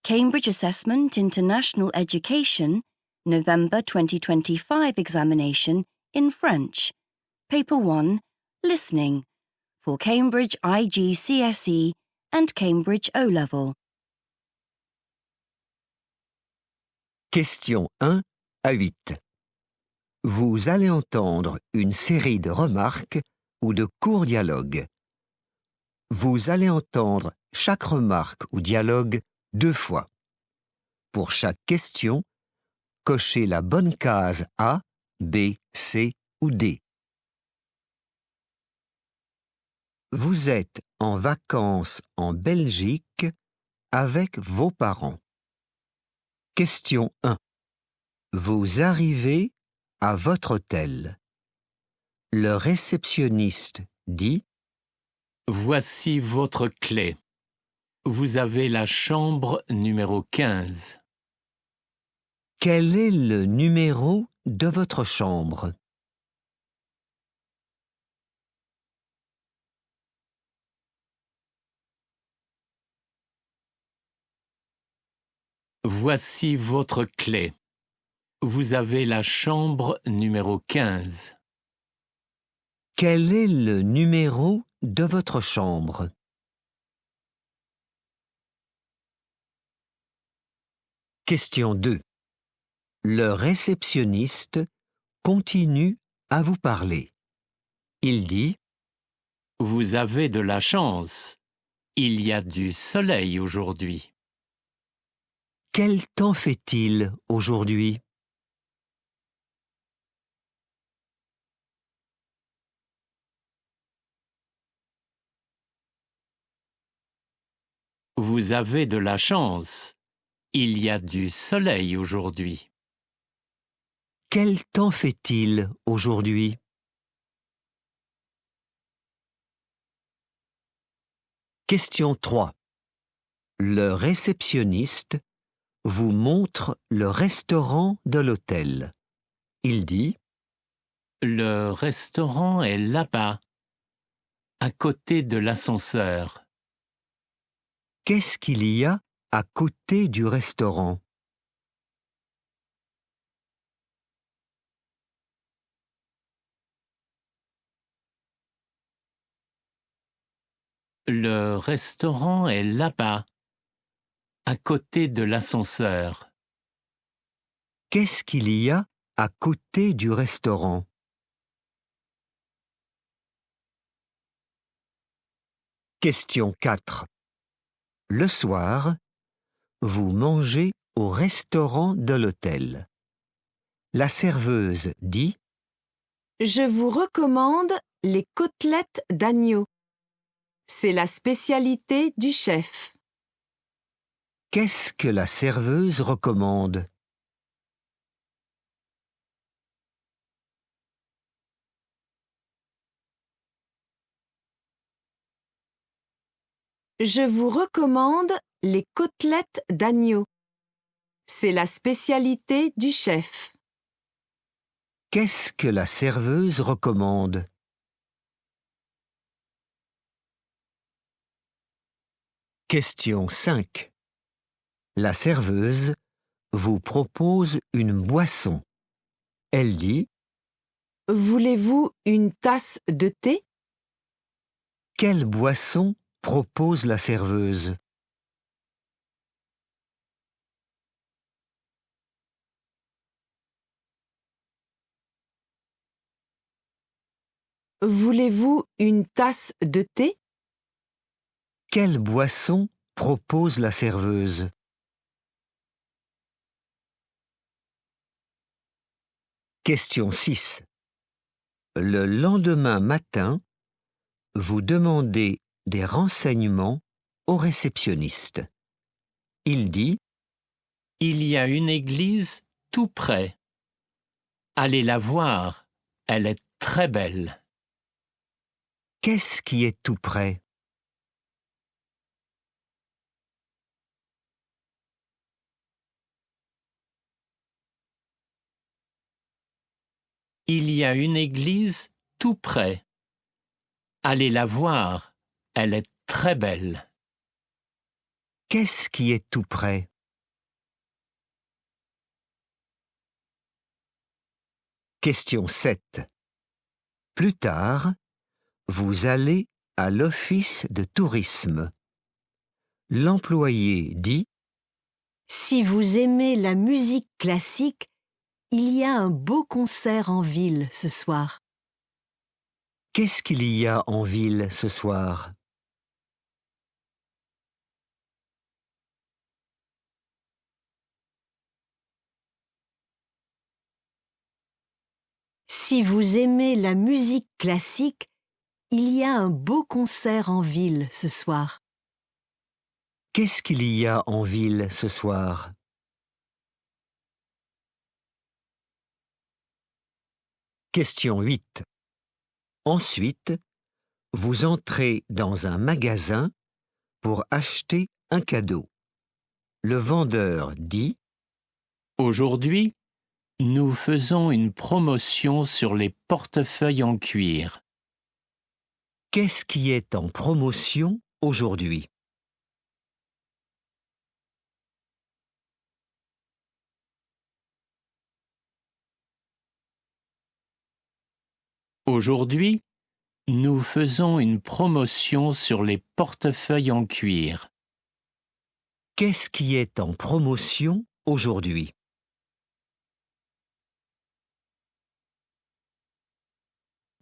Cambridge Assessment International Education, November 2025 examination in French. Paper 1, Listening, for Cambridge IGCSE and Cambridge O-Level. Question 1 à 8. Vous allez entendre une série de remarques ou de courts dialogues. Vous allez entendre chaque remarque ou dialogue 2 fois. Pour chaque question, cochez la bonne case A, B, C ou D. Vous êtes en vacances en Belgique avec vos parents. Question 1. Vous arrivez à votre hôtel. Le réceptionniste dit « Voici votre clé. Vous avez la chambre numéro 15. » Quel est le numéro de votre chambre? Voici votre clé. Vous avez la chambre numéro 15. Quel est le numéro de votre chambre? Question 2. Le réceptionniste continue à vous parler. Il dit « Vous avez de la chance. Il y a du soleil aujourd'hui. » Quel temps fait-il aujourd'hui? Vous avez de la chance. Il y a du soleil aujourd'hui. Quel temps fait-il aujourd'hui? Question 3. Le réceptionniste vous montre le restaurant de l'hôtel. Il dit « Le restaurant est là-bas, à côté de l'ascenseur. » Qu'est-ce qu'il y a à côté du restaurant? Le restaurant est là-bas, à côté de l'ascenseur. Qu'est-ce qu'il y a à côté du restaurant? Question 4. Le soir, vous mangez au restaurant de l'hôtel. La serveuse dit « Je vous recommande les côtelettes d'agneau. C'est la spécialité du chef. » Qu'est-ce que la serveuse recommande? Je vous recommande les côtelettes d'agneau. C'est la spécialité du chef. Qu'est-ce que la serveuse recommande? Question 5. La serveuse vous propose une boisson. Elle dit « Voulez-vous une tasse de thé? » Quelle boisson propose la serveuse? Voulez-vous une tasse de thé? Quelle boisson propose la serveuse? Question 6. Le lendemain matin, vous demandez des renseignements au réceptionniste. Il dit « Il y a une église tout près. Allez la voir, elle est très belle. » Qu'est-ce qui est tout près? Il y a une église tout près. Allez la voir, elle est très belle. Qu'est-ce qui est tout près? Question 7. Plus tard, vous allez à l'office de tourisme. L'employé dit Si vous aimez la musique classique, il y a un beau concert en ville ce soir. « Qu'est-ce qu'il y a en ville ce soir ?» Si vous aimez la musique classique, il y a un beau concert en ville ce soir. Qu'est-ce qu'il y a en ville ce soir ? Question 8. Ensuite, vous entrez dans un magasin pour acheter un cadeau. Le vendeur dit Aujourd'hui, nous faisons une promotion sur les portefeuilles en cuir. « Qu'est-ce qui est en promotion aujourd'hui ?» Aujourd'hui, nous faisons une promotion sur les portefeuilles en cuir. Qu'est-ce qui est en promotion aujourd'hui ?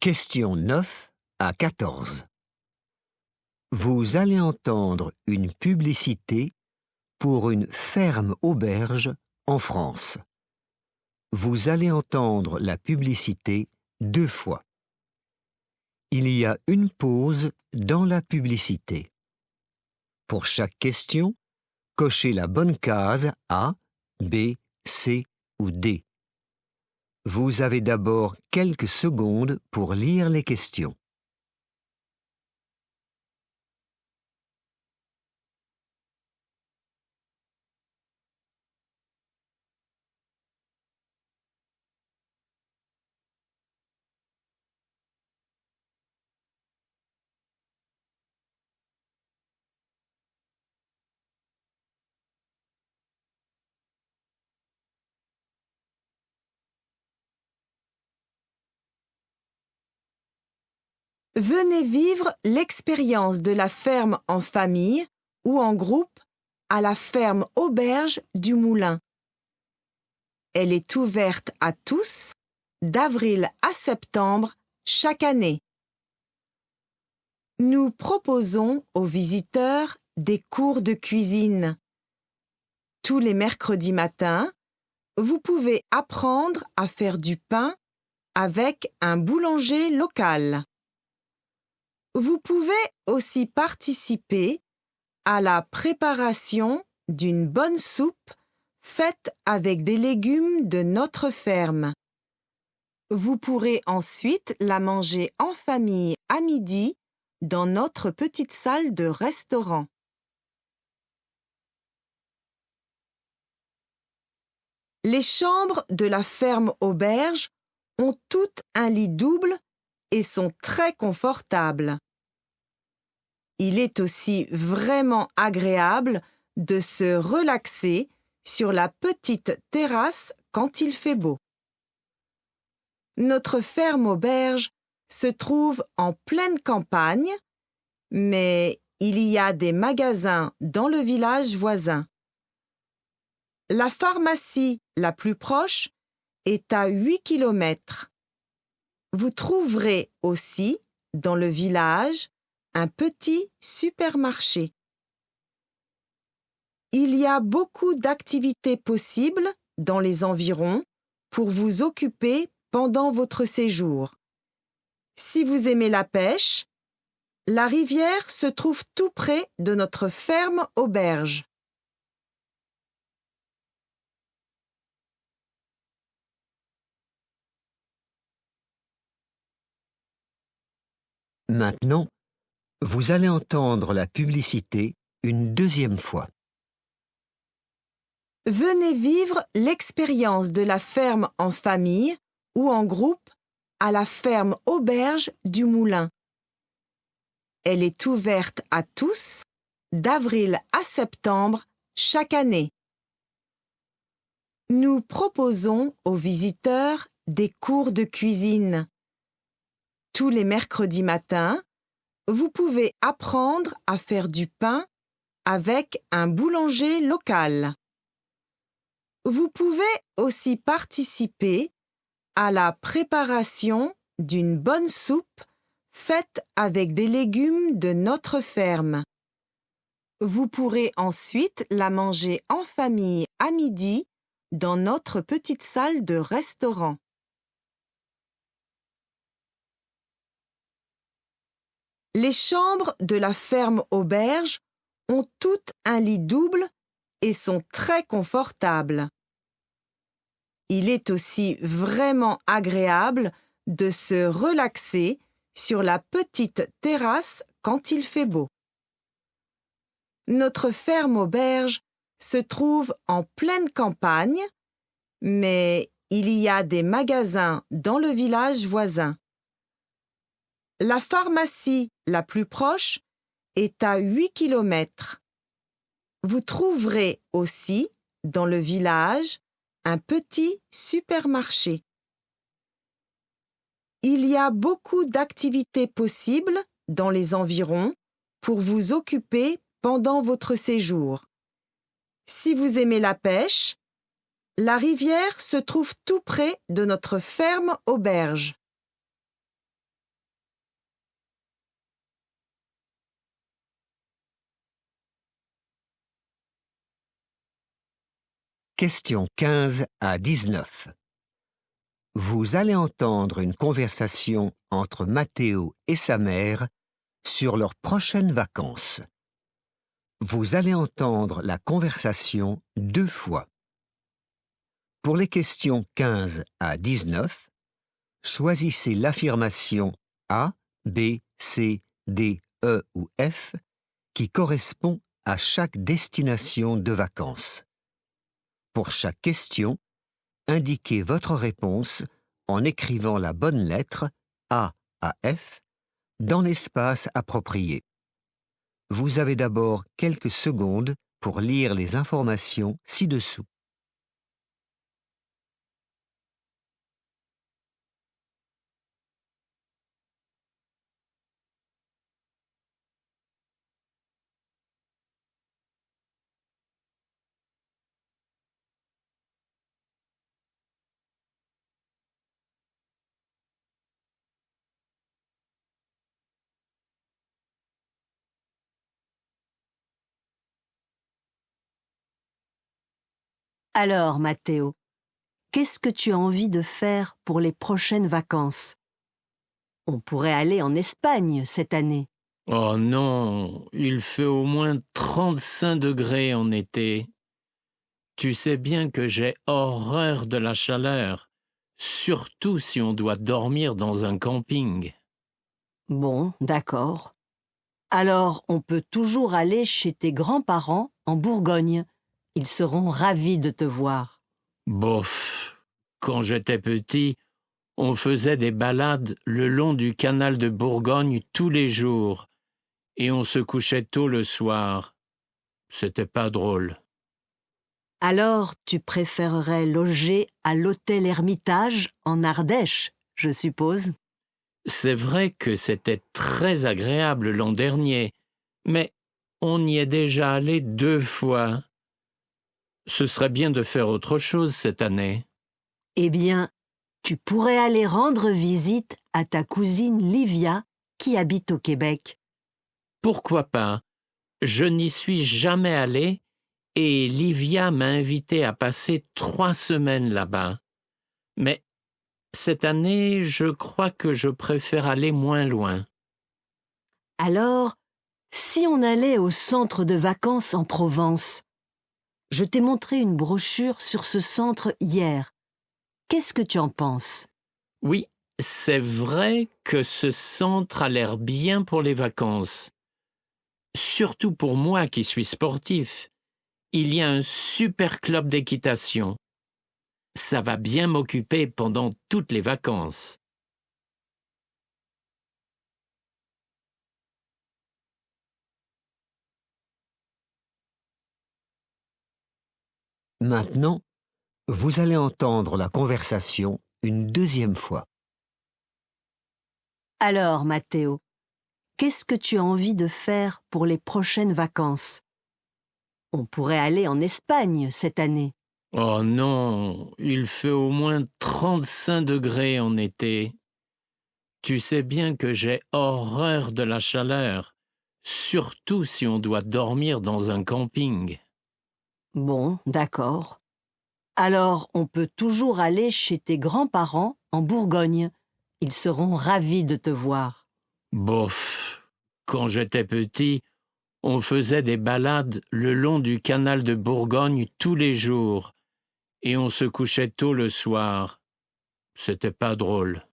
Question 9 à 14. Vous allez entendre une publicité pour une ferme auberge en France. Vous allez entendre la publicité 2 fois. Il y a une pause dans la publicité. Pour chaque question, cochez la bonne case A, B, C ou D. Vous avez d'abord quelques secondes pour lire les questions. Venez vivre l'expérience de la ferme en famille ou en groupe à la ferme auberge du Moulin. Elle est ouverte à tous d'avril à septembre chaque année. Nous proposons aux visiteurs des cours de cuisine. Tous les mercredis matins, vous pouvez apprendre à faire du pain avec un boulanger local. Vous pouvez aussi participer à la préparation d'une bonne soupe faite avec des légumes de notre ferme. Vous pourrez ensuite la manger en famille à midi dans notre petite salle de restaurant. Les chambres de la ferme auberge ont toutes un lit double et sont très confortables. Il est aussi vraiment agréable de se relaxer sur la petite terrasse quand il fait beau. Notre ferme auberge se trouve en pleine campagne, mais il y a des magasins dans le village voisin. La pharmacie la plus proche est à 8 km. Vous trouverez aussi, dans le village, un petit supermarché. Il y a beaucoup d'activités possibles dans les environs pour vous occuper pendant votre séjour. Si vous aimez la pêche, la rivière se trouve tout près de notre ferme auberge. Maintenant, vous allez entendre la publicité une deuxième fois. Venez vivre l'expérience de la ferme en famille ou en groupe à la ferme auberge du Moulin. Elle est ouverte à tous d'avril à septembre chaque année. Nous proposons aux visiteurs des cours de cuisine. Tous les mercredis matins, vous pouvez apprendre à faire du pain avec un boulanger local. Vous pouvez aussi participer à la préparation d'une bonne soupe faite avec des légumes de notre ferme. Vous pourrez ensuite la manger en famille à midi dans notre petite salle de restaurant. Les chambres de la ferme auberge ont toutes un lit double et sont très confortables. Il est aussi vraiment agréable de se relaxer sur la petite terrasse quand il fait beau. Notre ferme auberge se trouve en pleine campagne, mais il y a des magasins dans le village voisin. La pharmacie la plus proche est à 8 kilomètres. Vous trouverez aussi, dans le village, un petit supermarché. Il y a beaucoup d'activités possibles dans les environs pour vous occuper pendant votre séjour. Si vous aimez la pêche, la rivière se trouve tout près de notre ferme auberge. Questions 15 à 19. Vous allez entendre une conversation entre Matteo et sa mère sur leurs prochaines vacances. Vous allez entendre la conversation 2 fois. Pour les questions 15 à 19, choisissez l'affirmation A, B, C, D, E ou F qui correspond à chaque destination de vacances. Pour chaque question, indiquez votre réponse en écrivant la bonne lettre A à F dans l'espace approprié. Vous avez d'abord quelques secondes pour lire les informations ci-dessous. Alors, Matteo, qu'est-ce que tu as envie de faire pour les prochaines vacances? On pourrait aller en Espagne cette année. Oh non, il fait au moins 35 degrés en été. Tu sais bien que j'ai horreur de la chaleur, surtout si on doit dormir dans un camping. Bon, d'accord. Alors, on peut toujours aller chez tes grands-parents en Bourgogne. Ils seront ravis de te voir. Bof, quand j'étais petit, on faisait des balades le long du canal de Bourgogne tous les jours, et on se couchait tôt le soir. C'était pas drôle. Alors, tu préférerais loger à l'hôtel Hermitage en Ardèche, je suppose? C'est vrai que c'était très agréable l'an dernier, mais on y est déjà allé 2 fois. Ce serait bien de faire autre chose cette année. Eh bien, tu pourrais aller rendre visite à ta cousine Livia qui habite au Québec. Pourquoi pas? Je n'y suis jamais allé et Livia m'a invité à passer 3 semaines là-bas. Mais cette année, je crois que je préfère aller moins loin. Alors, si on allait au centre de vacances en Provence? Je t'ai montré une brochure sur ce centre hier. Qu'est-ce que tu en penses? Oui, c'est vrai que ce centre a l'air bien pour les vacances. Surtout pour moi qui suis sportif. Il y a un super club d'équitation. Ça va bien m'occuper pendant toutes les vacances. Maintenant, vous allez entendre la conversation une deuxième fois. Alors, Matteo, qu'est-ce que tu as envie de faire pour les prochaines vacances? On pourrait aller en Espagne cette année. Oh non, il fait au moins 35 degrés en été. Tu sais bien que j'ai horreur de la chaleur, surtout si on doit dormir dans un camping. Bon, d'accord. Alors, on peut toujours aller chez tes grands-parents en Bourgogne. Ils seront ravis de te voir. Bof, quand j'étais petit, on faisait des balades le long du canal de Bourgogne tous les jours, et on se couchait tôt le soir. C'était pas drôle.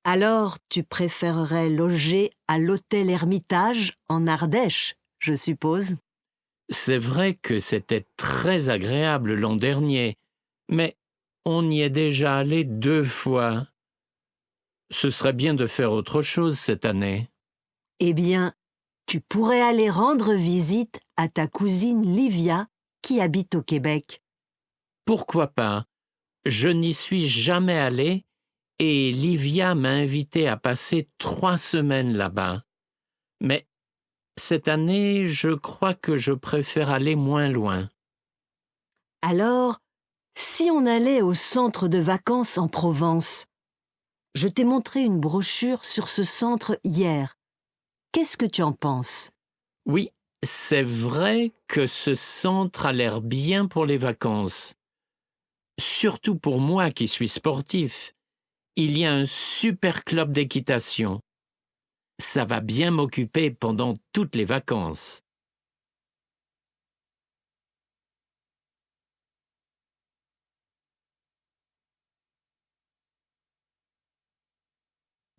Alors, tu préférerais loger à l'hôtel Hermitage en Ardèche, je suppose? C'est vrai que c'était très agréable l'an dernier, mais on y est déjà allé 2 fois. Ce serait bien de faire autre chose cette année. Eh bien, tu pourrais aller rendre visite à ta cousine Livia qui habite au Québec. Pourquoi pas? Je n'y suis jamais allé et Livia m'a invité à passer 3 semaines là-bas. Mais cette année, je crois que je préfère aller moins loin. Alors, si on allait au centre de vacances en Provence? Je t'ai montré une brochure sur ce centre hier. Qu'est-ce que tu en penses? Oui, c'est vrai que ce centre a l'air bien pour les vacances. Surtout pour moi qui suis sportif. Il y a un super club d'équitation. Ça va bien m'occuper pendant toutes les vacances.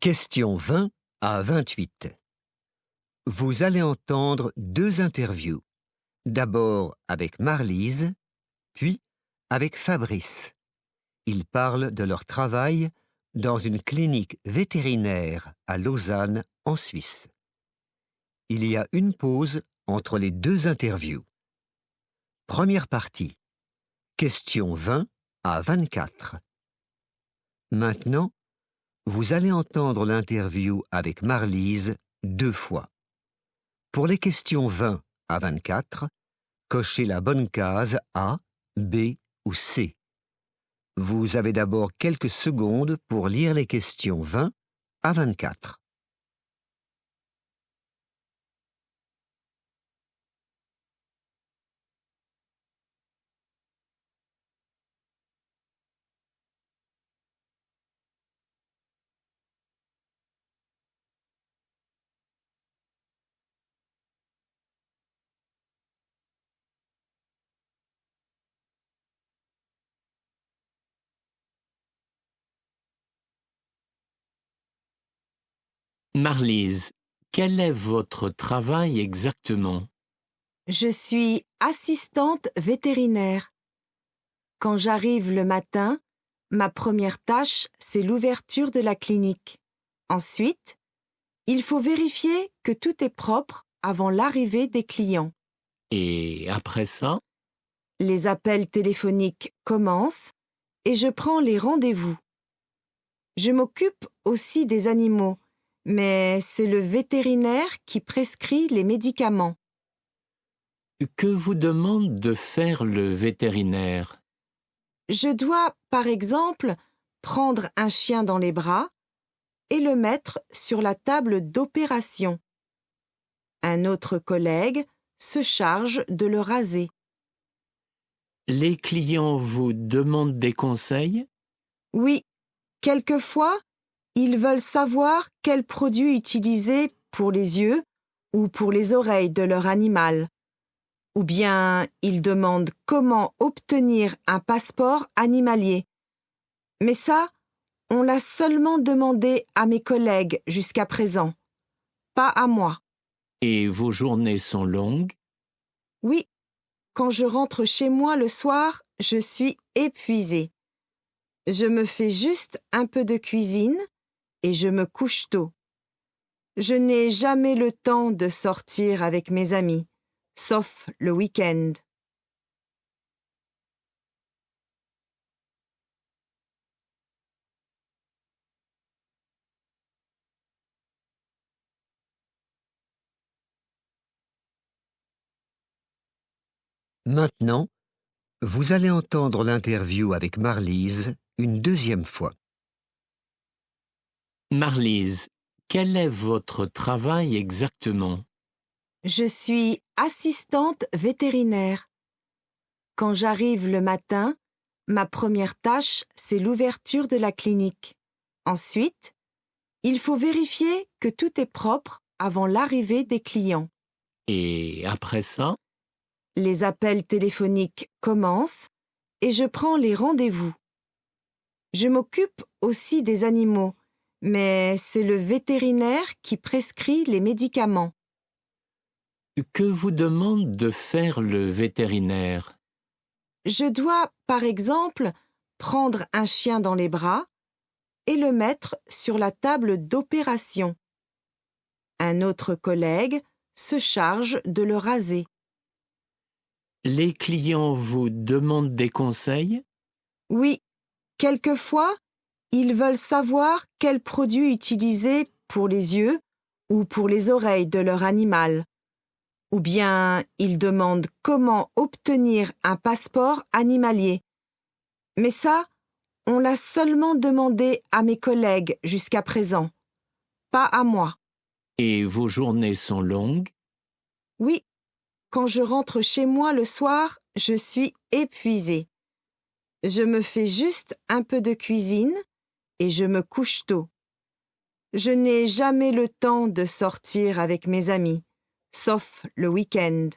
Questions 20 à 28. Vous allez entendre 2 interviews. D'abord avec Marlise, puis avec Fabrice. Ils parlent de leur travail dans une clinique vétérinaire à Lausanne, en Suisse. Il y a une pause entre les 2 interviews. Première partie. Questions 20 à 24. Maintenant, vous allez entendre l'interview avec Marlise 2 fois. Pour les questions 20 à 24, cochez la bonne case A, B ou C. Vous avez d'abord quelques secondes pour lire les questions 20 à 24. Marlise, quel est votre travail exactement? Je suis assistante vétérinaire. Quand j'arrive le matin, ma première tâche, c'est l'ouverture de la clinique. Ensuite, il faut vérifier que tout est propre avant l'arrivée des clients. Et après ça? Les appels téléphoniques commencent et je prends les rendez-vous. Je m'occupe aussi des animaux, mais c'est le vétérinaire qui prescrit les médicaments. Que vous demande de faire le vétérinaire? Je dois, par exemple, prendre un chien dans les bras et le mettre sur la table d'opération. Un autre collègue se charge de le raser. Les clients vous demandent des conseils? Oui, quelquefois, ils veulent savoir quel produit utiliser pour les yeux ou pour les oreilles de leur animal. Ou bien ils demandent comment obtenir un passeport animalier. Mais ça, on l'a seulement demandé à mes collègues jusqu'à présent, pas à moi. Et vos journées sont longues? Oui, quand je rentre chez moi le soir, je suis épuisée. Je me fais juste un peu de cuisine et je me couche tôt. Je n'ai jamais le temps de sortir avec mes amis, sauf le week-end. Maintenant, vous allez entendre l'interview avec Marlise une deuxième fois. Marlise, quel est votre travail exactement? Je suis assistante vétérinaire. Quand j'arrive le matin, ma première tâche, c'est l'ouverture de la clinique. Ensuite, il faut vérifier que tout est propre avant l'arrivée des clients. Et après ça? Les appels téléphoniques commencent et je prends les rendez-vous. Je m'occupe aussi des animaux, mais c'est le vétérinaire qui prescrit les médicaments. Que vous demande de faire le vétérinaire? Je dois, par exemple, prendre un chien dans les bras et le mettre sur la table d'opération. Un autre collègue se charge de le raser. Les clients vous demandent des conseils? Oui, quelquefois, ils veulent savoir quel produit utiliser pour les yeux ou pour les oreilles de leur animal. Ou bien ils demandent comment obtenir un passeport animalier. Mais ça, on l'a seulement demandé à mes collègues jusqu'à présent, pas à moi. Et vos journées sont longues? Oui, quand je rentre chez moi le soir, je suis épuisée. Je me fais juste un peu de cuisine et je me couche tôt. Je n'ai jamais le temps de sortir avec mes amis, sauf le week-end.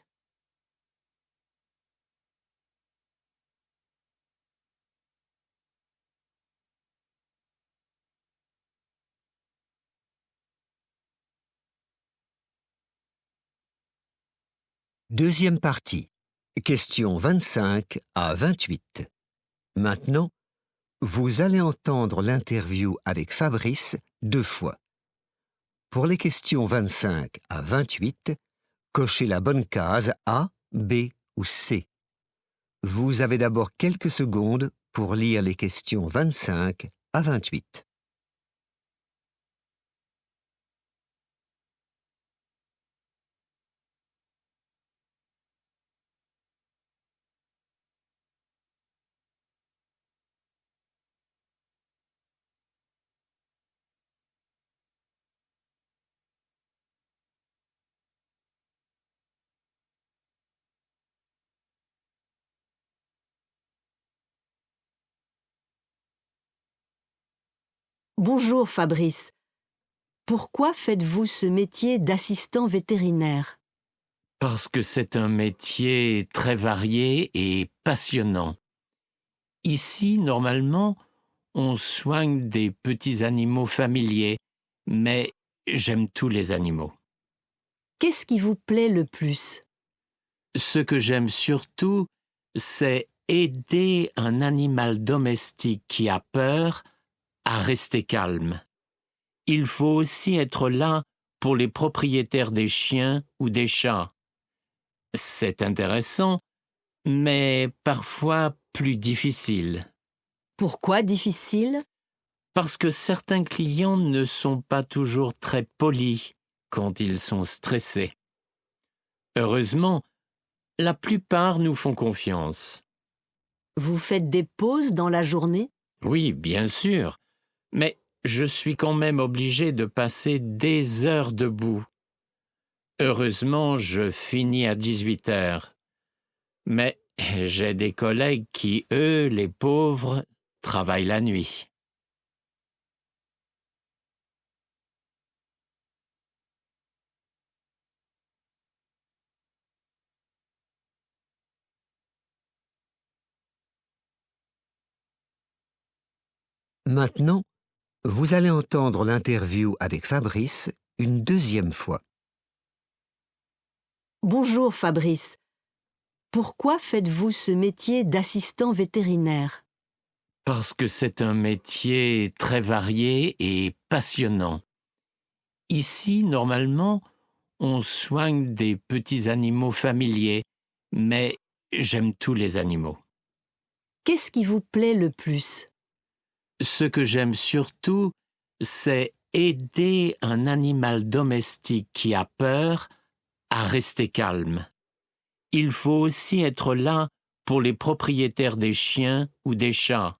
Deuxième partie. Questions 25 à 28. Maintenant, vous allez entendre l'interview avec Fabrice deux fois. Pour les questions 25 à 28, cochez la bonne case A, B ou C. Vous avez d'abord quelques secondes pour lire les questions 25 à 28. Bonjour Fabrice. Pourquoi faites-vous ce métier d'assistant vétérinaire? Parce que c'est un métier très varié et passionnant. Ici, normalement, on soigne des petits animaux familiers, mais j'aime tous les animaux. Qu'est-ce qui vous plaît le plus? Ce que j'aime surtout, c'est aider un animal domestique qui a peur à rester calme. Il faut aussi être là pour les propriétaires des chiens ou des chats. C'est intéressant, mais parfois plus difficile. Pourquoi difficile? Parce que certains clients ne sont pas toujours très polis quand ils sont stressés. Heureusement, la plupart nous font confiance. Vous faites des pauses dans la journée? Oui, bien sûr, mais je suis quand même obligé de passer des heures debout. Heureusement, je finis à 18 heures. Mais j'ai des collègues qui, eux, les pauvres, travaillent la nuit. Maintenant, vous allez entendre l'interview avec Fabrice une deuxième fois. Bonjour Fabrice. Pourquoi faites-vous ce métier d'assistant vétérinaire? Parce que c'est un métier très varié et passionnant. Ici, normalement, on soigne des petits animaux familiers, mais j'aime tous les animaux. Qu'est-ce qui vous plaît le plus? Ce que j'aime surtout, c'est aider un animal domestique qui a peur à rester calme. Il faut aussi être là pour les propriétaires des chiens ou des chats.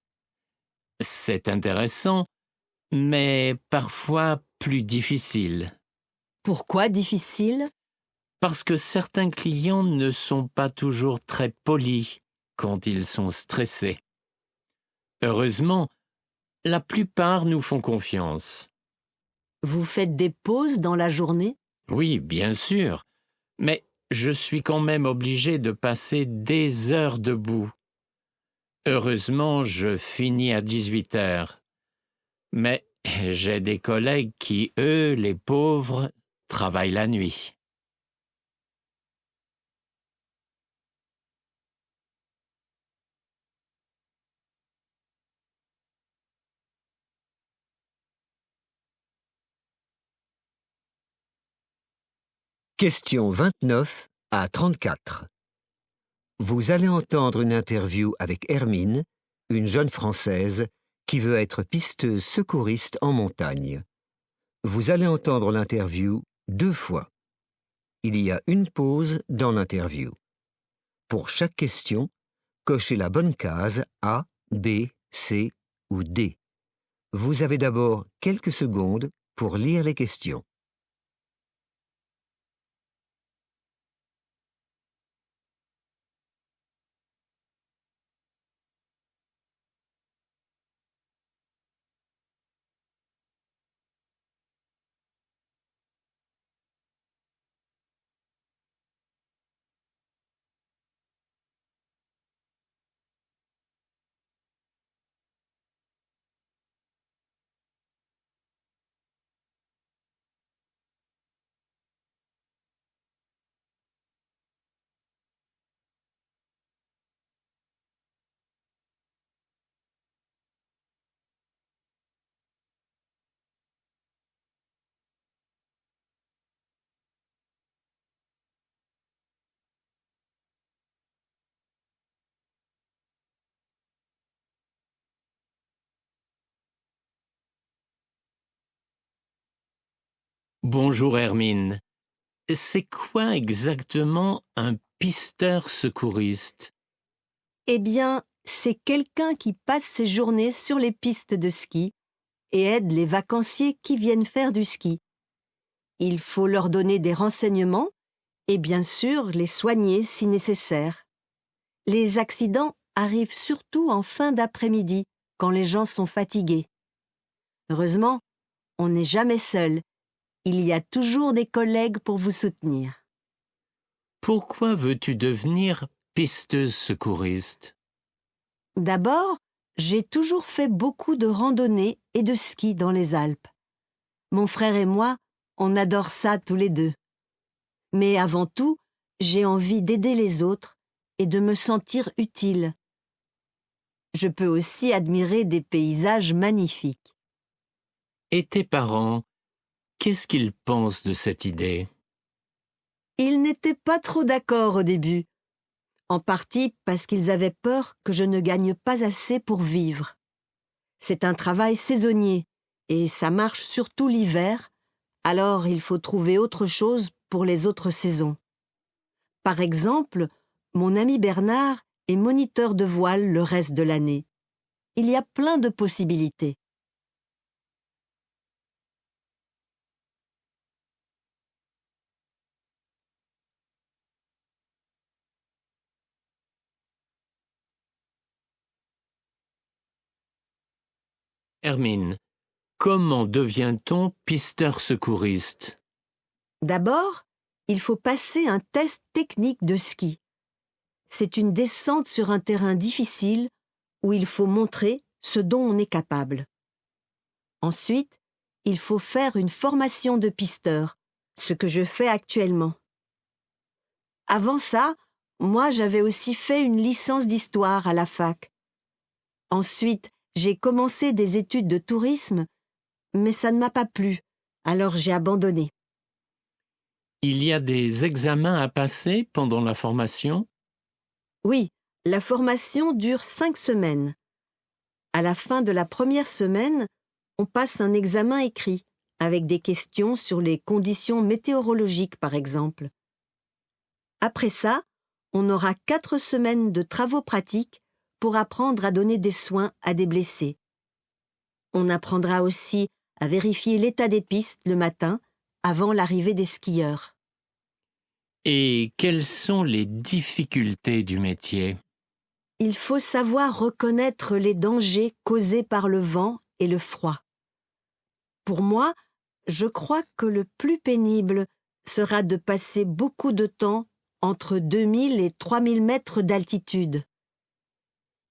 C'est intéressant, mais parfois plus difficile. Pourquoi difficile? Parce que certains clients ne sont pas toujours très polis quand ils sont stressés. Heureusement, la plupart nous font confiance. Vous faites des pauses dans la journée? Oui, bien sûr, mais je suis quand même obligé de passer des heures debout. Heureusement, je finis à 18 heures. Mais j'ai des collègues qui, eux, les pauvres, travaillent la nuit. Questions 29 à 34. Vous allez entendre une interview avec Hermine, une jeune Française qui veut être pisteuse secouriste en montagne. Vous allez entendre l'interview 2 fois. Il y a une pause dans l'interview. Pour chaque question, cochez la bonne case A, B, C ou D. Vous avez d'abord quelques secondes pour lire les questions. Bonjour Hermine. C'est quoi exactement un pisteur secouriste? Eh bien, c'est quelqu'un qui passe ses journées sur les pistes de ski et aide les vacanciers qui viennent faire du ski. Il faut leur donner des renseignements et bien sûr les soigner si nécessaire. Les accidents arrivent surtout en fin d'après-midi, quand les gens sont fatigués. Heureusement, on n'est jamais seul. Il y a toujours des collègues pour vous soutenir. Pourquoi veux-tu devenir pisteuse secouriste? D'abord, j'ai toujours fait beaucoup de randonnées et de ski dans les Alpes. Mon frère et moi, on adore ça tous les deux. Mais avant tout, j'ai envie d'aider les autres et de me sentir utile. Je peux aussi admirer des paysages magnifiques. Et tes parents, qu'est-ce qu'ils pensent de cette idée? Ils n'étaient pas trop d'accord au début, en partie parce qu'ils avaient peur que je ne gagne pas assez pour vivre. C'est un travail saisonnier et ça marche surtout l'hiver, alors il faut trouver autre chose pour les autres saisons. Par exemple, mon ami Bernard est moniteur de voile le reste de l'année. Il y a plein de possibilités. Hermine, comment devient-on pisteur secouriste? D'abord, il faut passer un test technique de ski. C'est une descente sur un terrain difficile où il faut montrer ce dont on est capable. Ensuite, il faut faire une formation de pisteur, ce que je fais actuellement. Avant ça, moi j'avais aussi fait une licence d'histoire à la fac. Ensuite, j'ai commencé des études de tourisme, mais ça ne m'a pas plu, alors j'ai abandonné. Il y a des examens à passer pendant la formation? Oui, la formation dure 5 semaines. À la fin de la première semaine, on passe un examen écrit, avec des questions sur les conditions météorologiques par exemple. Après ça, on aura 4 semaines de travaux pratiques pour apprendre à donner des soins à des blessés. On apprendra aussi à vérifier l'état des pistes le matin avant l'arrivée des skieurs. Et quelles sont les difficultés du métier? Il faut savoir reconnaître les dangers causés par le vent et le froid. Pour moi, je crois que le plus pénible sera de passer beaucoup de temps entre 2000 et 3000 mètres d'altitude.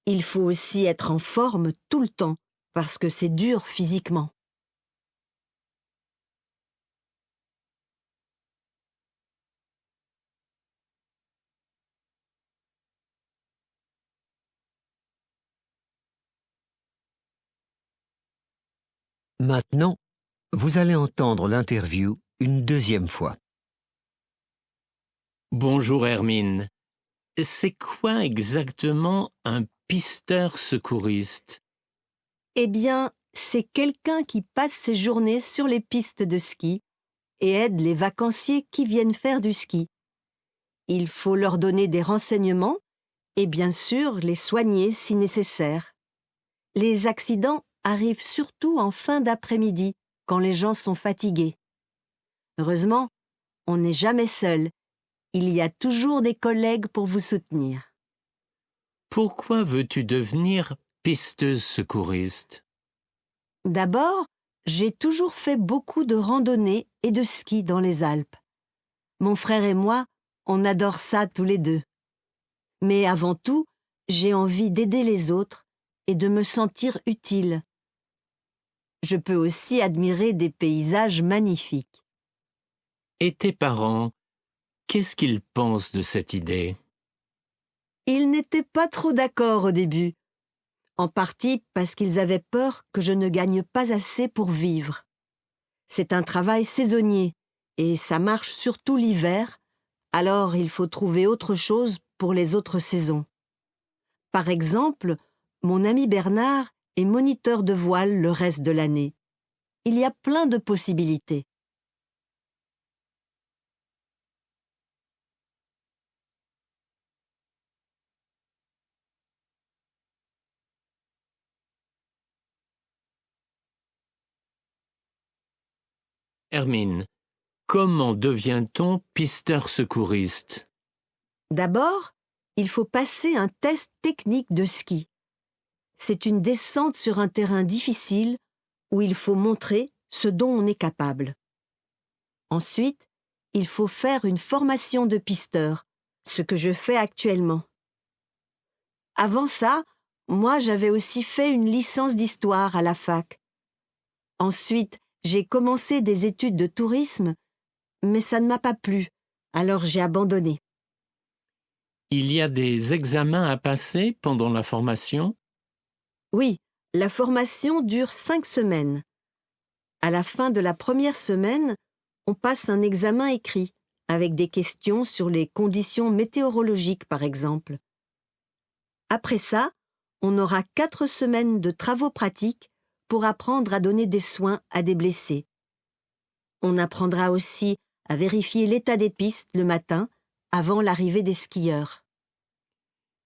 Il faut aussi être en forme tout le temps, parce que c'est dur physiquement. Maintenant, vous allez entendre l'interview une deuxième fois. Bonjour Hermine. C'est quoi exactement un pisteur secouriste? Eh bien, c'est quelqu'un qui passe ses journées sur les pistes de ski et aide les vacanciers qui viennent faire du ski. Il faut leur donner des renseignements et bien sûr les soigner si nécessaire. Les accidents arrivent surtout en fin d'après-midi, quand les gens sont fatigués. Heureusement, on n'est jamais seul. Il y a toujours des collègues pour vous soutenir. Pourquoi veux-tu devenir pisteuse secouriste? D'abord, j'ai toujours fait beaucoup de randonnées et de ski dans les Alpes. Mon frère et moi, on adore ça tous les deux. Mais avant tout, j'ai envie d'aider les autres et de me sentir utile. Je peux aussi admirer des paysages magnifiques. Et tes parents, qu'est-ce qu'ils pensent de cette idée? Ils n'étaient pas trop d'accord au début, en partie parce qu'ils avaient peur que je ne gagne pas assez pour vivre. C'est un travail saisonnier et ça marche surtout l'hiver, alors il faut trouver autre chose pour les autres saisons. Par exemple, mon ami Bernard est moniteur de voile le reste de l'année. Il y a plein de possibilités. Hermine, comment devient-on pisteur secouriste? D'abord, il faut passer un test technique de ski. C'est une descente sur un terrain difficile où il faut montrer ce dont on est capable. Ensuite, il faut faire une formation de pisteur, ce que je fais actuellement. Avant ça, moi j'avais aussi fait une licence d'histoire à la fac. Ensuite, j'ai commencé des études de tourisme, mais ça ne m'a pas plu, alors j'ai abandonné. Il y a des examens à passer pendant la formation? Oui, la formation dure 5 semaines. À la fin de la première semaine, on passe un examen écrit, avec des questions sur les conditions météorologiques par exemple. Après ça, on aura 4 semaines de travaux pratiques pour apprendre à donner des soins à des blessés. On apprendra aussi à vérifier l'état des pistes le matin avant l'arrivée des skieurs.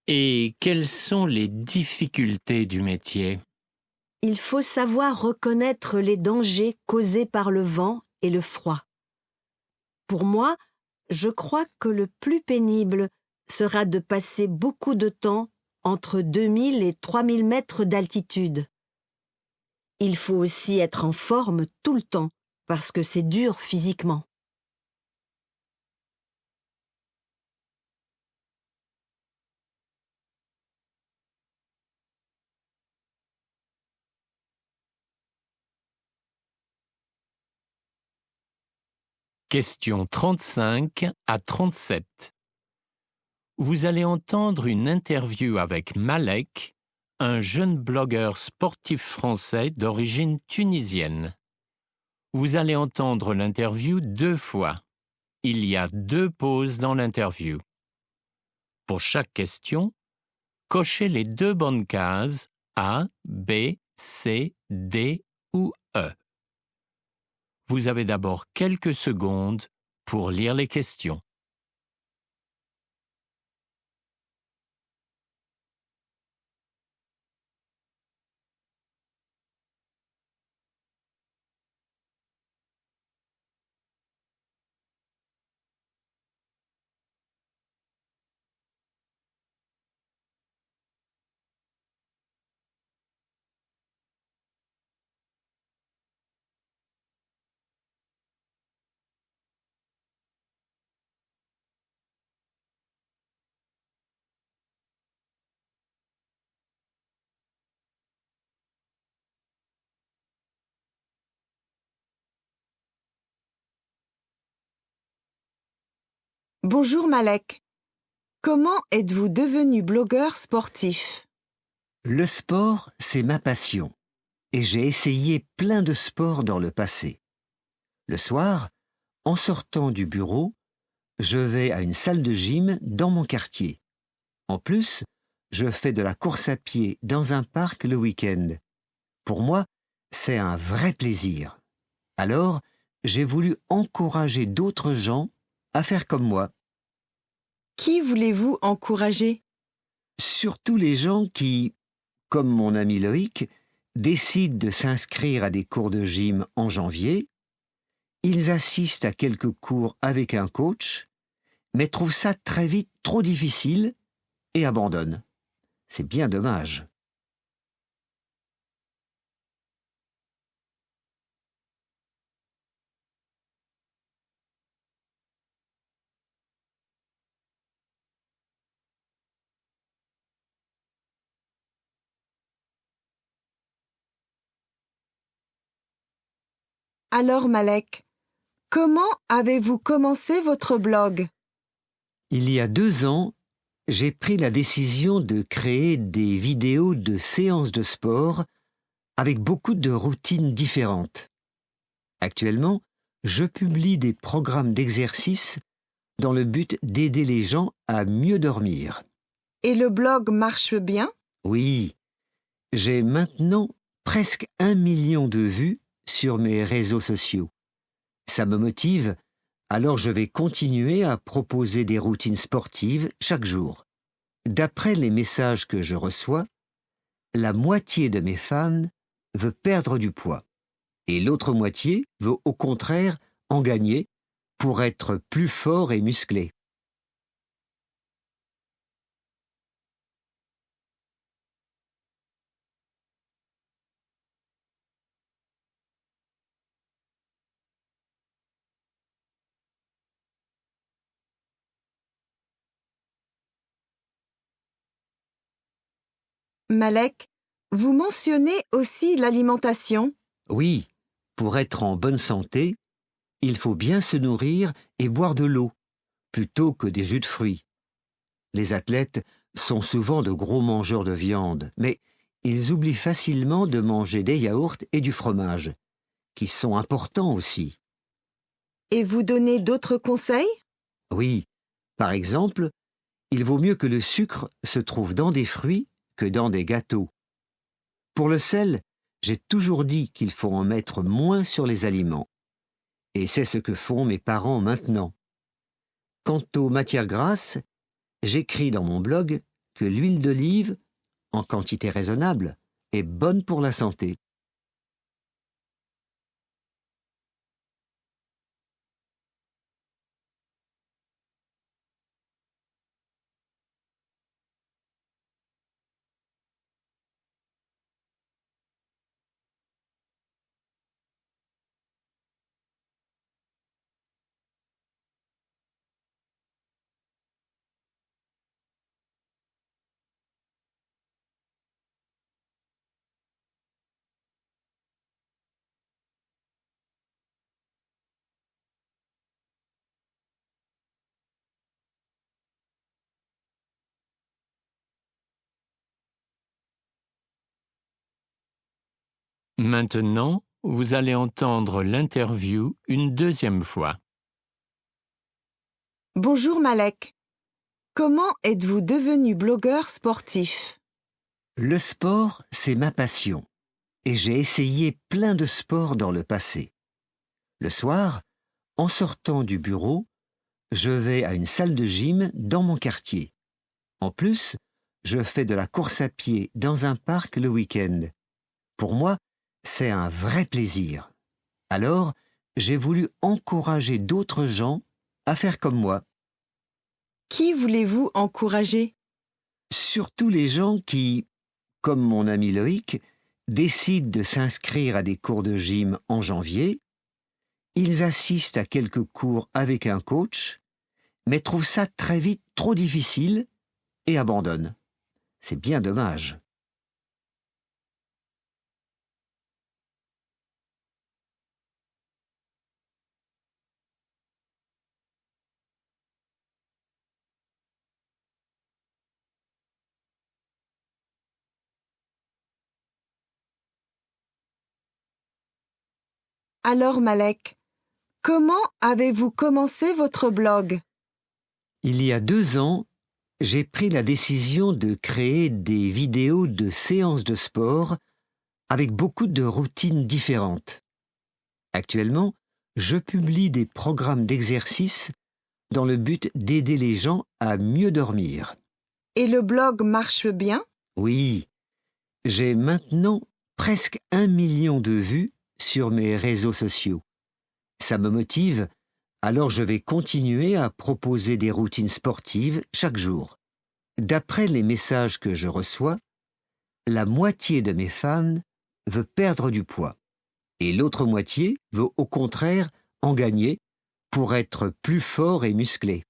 Et quelles sont les difficultés du métier? Il faut savoir reconnaître les dangers causés par le vent et le froid. Pour moi, je crois que le plus pénible sera de passer beaucoup de temps entre 2000 et 3000 mètres d'altitude. Il faut aussi être en forme tout le temps, parce que c'est dur physiquement. Questions 35 à 37. Vous allez entendre une interview avec Malek, un jeune blogueur sportif français d'origine tunisienne. Vous allez entendre l'interview 2 fois. Il y a 2 pauses dans l'interview. Pour chaque question, cochez les 2 bonnes cases A, B, C, D ou E. Vous avez d'abord quelques secondes pour lire les questions. Bonjour Malek. Comment êtes-vous devenu blogueur sportif? Le sport, c'est ma passion. Et j'ai essayé plein de sports dans le passé. Le soir, en sortant du bureau, je vais à une salle de gym dans mon quartier. En plus, je fais de la course à pied dans un parc le week-end. Pour moi, c'est un vrai plaisir. Alors, j'ai voulu encourager d'autres gens à faire comme moi. Qui voulez-vous encourager? Surtout les gens qui, comme mon ami Loïc, décident de s'inscrire à des cours de gym en janvier. Ils assistent à quelques cours avec un coach, mais trouvent ça très vite trop difficile et abandonnent. C'est bien dommage. Alors Malek, comment avez-vous commencé votre blog? Il y a 2 ans, j'ai pris la décision de créer des vidéos de séances de sport avec beaucoup de routines différentes. Actuellement, je publie des programmes d'exercice dans le but d'aider les gens à mieux dormir. Et le blog marche bien? Oui, j'ai maintenant presque 1 million de vues sur mes réseaux sociaux. Ça me motive, alors je vais continuer à proposer des routines sportives chaque jour. D'après les messages que je reçois, la moitié de mes fans veut perdre du poids et l'autre moitié veut au contraire en gagner pour être plus fort et musclé. Malek, vous mentionnez aussi l'alimentation. Oui, pour être en bonne santé, il faut bien se nourrir et boire de l'eau, plutôt que des jus de fruits. Les athlètes sont souvent de gros mangeurs de viande, mais ils oublient facilement de manger des yaourts et du fromage, qui sont importants aussi. Et vous donnez d'autres conseils? Oui, par exemple, il vaut mieux que le sucre se trouve dans des fruits que dans des gâteaux. Pour le sel, j'ai toujours dit qu'il faut en mettre moins sur les aliments. Et c'est ce que font mes parents maintenant. Quant aux matières grasses, j'écris dans mon blog que l'huile d'olive, en quantité raisonnable, est bonne pour la santé. Maintenant, vous allez entendre l'interview une deuxième fois. Bonjour Malek. Comment êtes-vous devenu blogueur sportif? Le sport, c'est ma passion. Et j'ai essayé plein de sports dans le passé. Le soir, en sortant du bureau, je vais à une salle de gym dans mon quartier. En plus, je fais de la course à pied dans un parc le week-end. Pour moi, c'est un vrai plaisir. Alors, j'ai voulu encourager d'autres gens à faire comme moi. Qui voulez-vous encourager? Surtout les gens qui, comme mon ami Loïc, décident de s'inscrire à des cours de gym en janvier. Ils assistent à quelques cours avec un coach, mais trouvent ça très vite trop difficile et abandonnent. C'est bien dommage. Alors Malek, comment avez-vous commencé votre blog? Il y a 2 ans, j'ai pris la décision de créer des vidéos de séances de sport avec beaucoup de routines différentes. Actuellement, je publie des programmes d'exercice dans le but d'aider les gens à mieux dormir. Et le blog marche bien? Oui, j'ai maintenant presque 1 million de vues sur mes réseaux sociaux. Ça me motive, alors je vais continuer à proposer des routines sportives chaque jour. D'après les messages que je reçois, la moitié de mes fans veut perdre du poids et l'autre moitié veut au contraire en gagner pour être plus fort et musclé.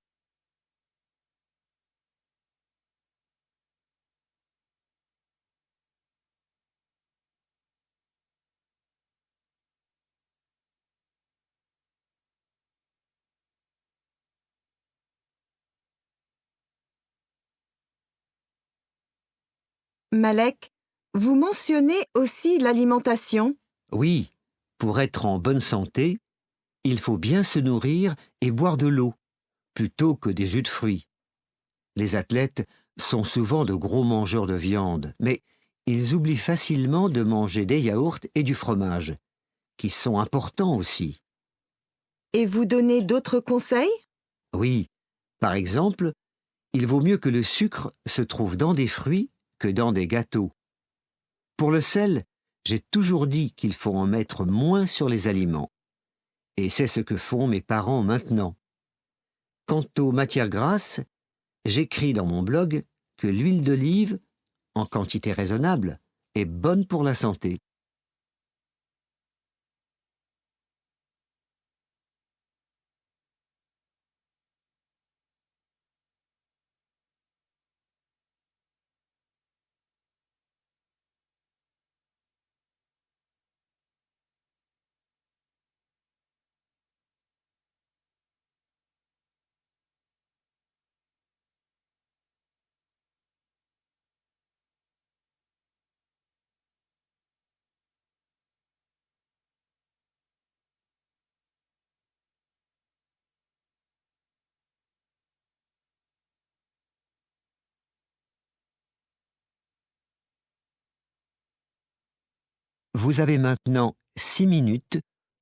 Malek, vous mentionnez aussi l'alimentation. Oui, pour être en bonne santé, il faut bien se nourrir et boire de l'eau, plutôt que des jus de fruits. Les athlètes sont souvent de gros mangeurs de viande, mais ils oublient facilement de manger des yaourts et du fromage, qui sont importants aussi. Et vous donnez d'autres conseils? Oui, par exemple, il vaut mieux que le sucre se trouve dans des fruits que dans des gâteaux. Pour le sel, j'ai toujours dit qu'il faut en mettre moins sur les aliments. Et c'est ce que font mes parents maintenant. Quant aux matières grasses, j'écris dans mon blog que l'huile d'olive, en quantité raisonnable, est bonne pour la santé. Vous avez maintenant 6 minutes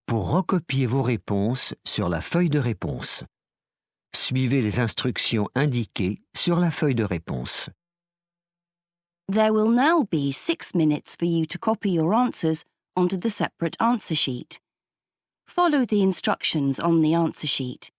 pour recopier vos réponses sur la feuille de réponse. Suivez les instructions indiquées sur la feuille de réponse. There will now be 6 minutes for you to copy your answers onto the separate answer sheet. Follow the instructions on the answer sheet.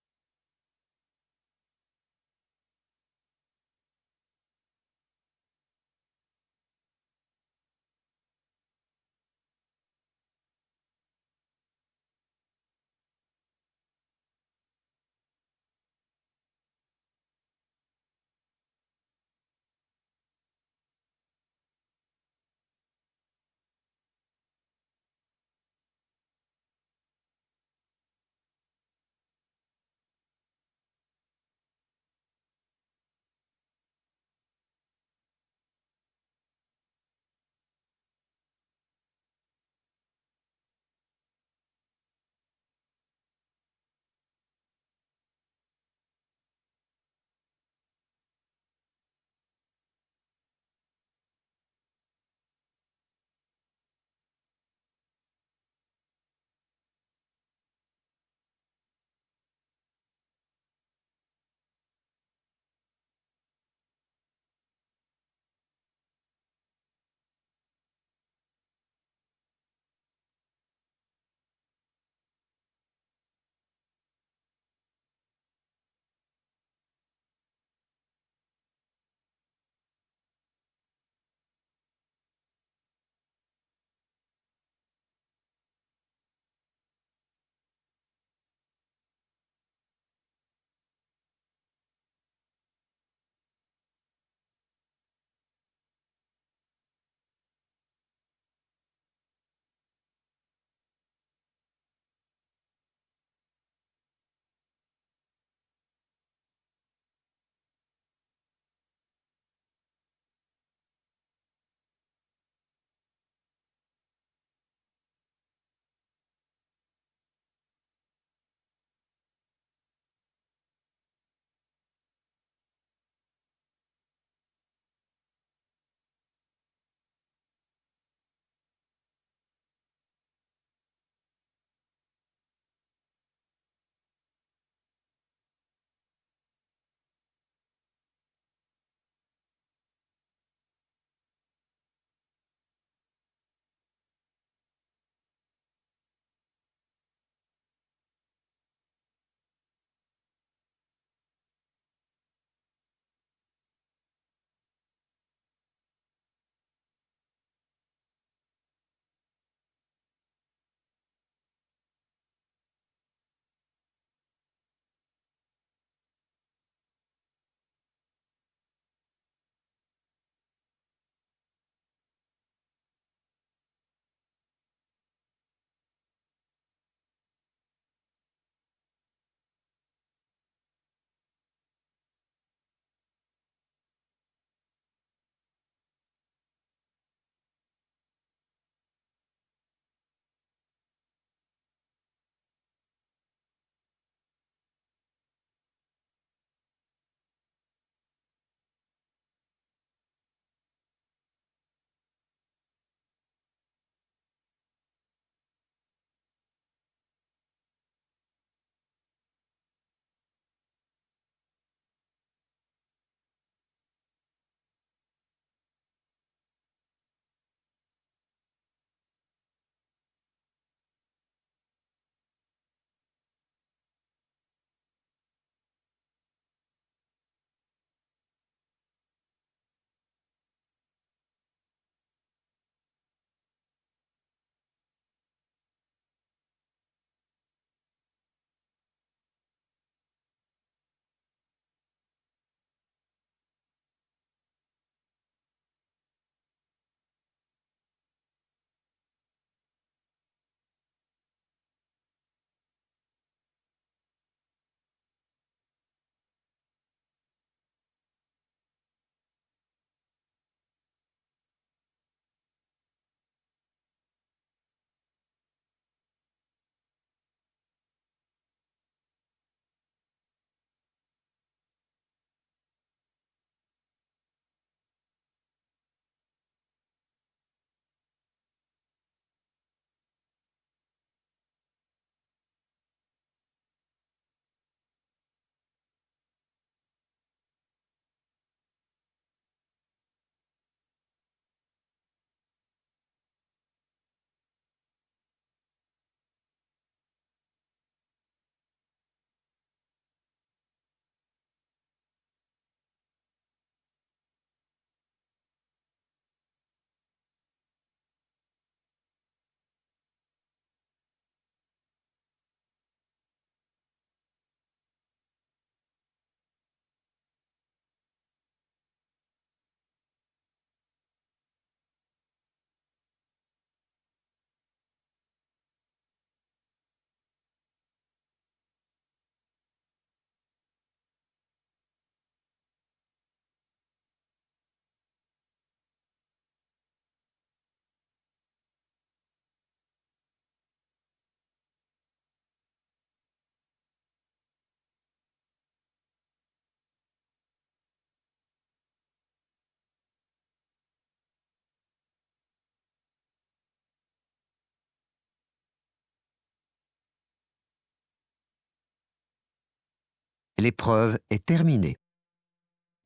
L'épreuve est terminée.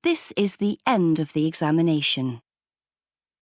This is the end of the examination.